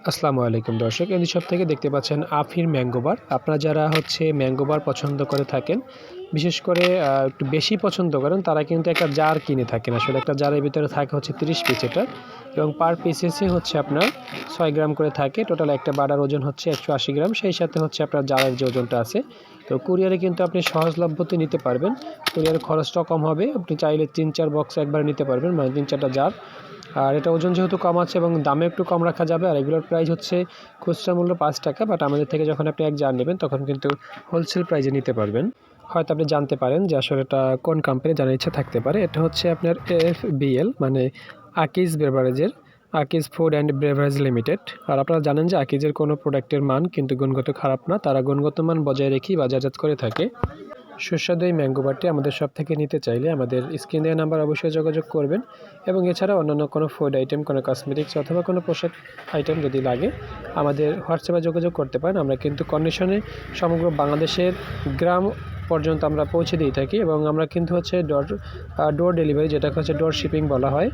আসসালামু আলাইকুম দর্শক, এই শপ থেকে দেখতে পাচ্ছেন আফির ম্যাঙ্গো বার। আপনারা যারা ম্যাঙ্গো বার পছন্দ করে থাকেন, বিশেষ করে একটু বেশি পছন্দ করেন, তারা কিন্তু একটা জার কিনে থাকেন। আসলে একটা জারের ভিতরে থাকে 30 পিস এটা, এবং পার পিসেসই আপনার 6 গ্রাম করে থাকে। টোটাল একটা বাটার ওজন 180 গ্রাম। সেই সাথে আপনার জারের যে ওজনটা আছে, তো কুরিয়ারে কিন্তু আপনি সহজলভ্যতে নিতে পারবেন। কুরিয়ারের খরচটাও কম হবে। আপনি চাইলে 3-4 বক্স একবারে নিতে পারবেন, মানে 3-4টা জার। আর এটা ওজন যেহেতু কম আছে এবং দামে একটু কম রাখা যাবে। আর এগুলোর প্রাইস খুচরা মূল্য 5 টাকা, বাট আমাদের থেকে যখন আপনি এক জার নেবেন তখন কিন্তু হোলসেল প্রাইসে নিতে পারবেন। হয়তো আপনি জানতে পারেন যে আসলে এটা কোন কোম্পানি, জানার ইচ্ছা থাকতে পারে। এটা আপনার AFBL, মানে আকিজ বেভারেজের, Akij food and beverage limited. আর আপনারা জানেন যে আকিজের কোনো প্রোডাক্টের মান কিন্তু গুণগত খারাপ না, তারা গুণগত মান বজায় রেখেই বাজারজাত করে থাকে। সুস্বাদু এই ম্যাঙ্গো বারটি আমাদের শপ থেকে নিতে চাইলে আমাদের স্ক্রিন দেওয়া নাম্বার অবশ্যই যোগাযোগ করবেন। এবং এছাড়া অন্যান্য কোনো ফুড আইটেম, কোনো কসমেটিক্স অথবা কোনো পোশাক আইটেম যদি লাগে, আমাদের হোয়াটসঅ্যাপে যোগাযোগ করতে পারেন। আমরা কিন্তু কন্ডিশনে সমগ্র বাংলাদেশের গ্রাম পর্যন্ত আমরা পৌঁছে দিয়ে থাকি, এবং আমরা কিন্তু ডোর ডেলিভারি, যেটাকে ডোর শিপিং বলা হয়,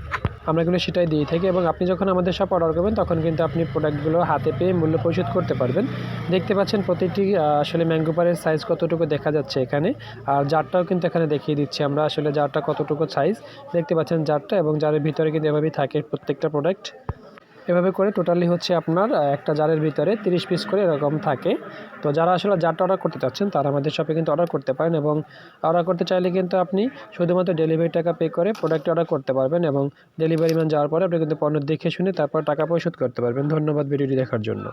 আমরা কিন্তু সেটাই দিয়ে থাকি। এবং আপনি যখন আমাদের শপ অর্ডার করবেন তখন কিন্তু আপনি প্রোডাক্টগুলো হাতে পেয়ে মূল্য পরিশোধ করতে পারবেন। দেখতে পাচ্ছেন প্রতিটি আসলে ম্যাঙ্গো বারের সাইজ কতটুকু দেখা যাচ্ছে এখানে। আর জারটাও কিন্তু এখানে দেখিয়ে দিচ্ছি আমরা, আসলে জারটা কতটুকু সাইজ দেখতে পাচ্ছেন জারটা, এবং জারের ভিতরে কিন্তু এভাবেই থাকে প্রত্যেকটা প্রোডাক্ট। এভাবে করে টোটালি আপনার একটা জারের ভিতরে 30 পিস করে এরকম থাকে। তো যারা আসলে জারটা অর্ডার করতে চাচ্ছেন, তারা আমাদের শপে কিন্তু অর্ডার করতে পারেন। এবং অর্ডার করতে চাইলে কিন্তু আপনি শুধুমাত্র ডেলিভারি টাকা পে করে প্রোডাক্ট অর্ডার করতে পারবেন, এবং ডেলিভারি ম্যান যাওয়ার পরে আপনি কিন্তু পণ্য দেখে শুনে তারপর টাকা পরিশোধ করতে পারবেন। ধন্যবাদ ভিডিওটি দেখার জন্য।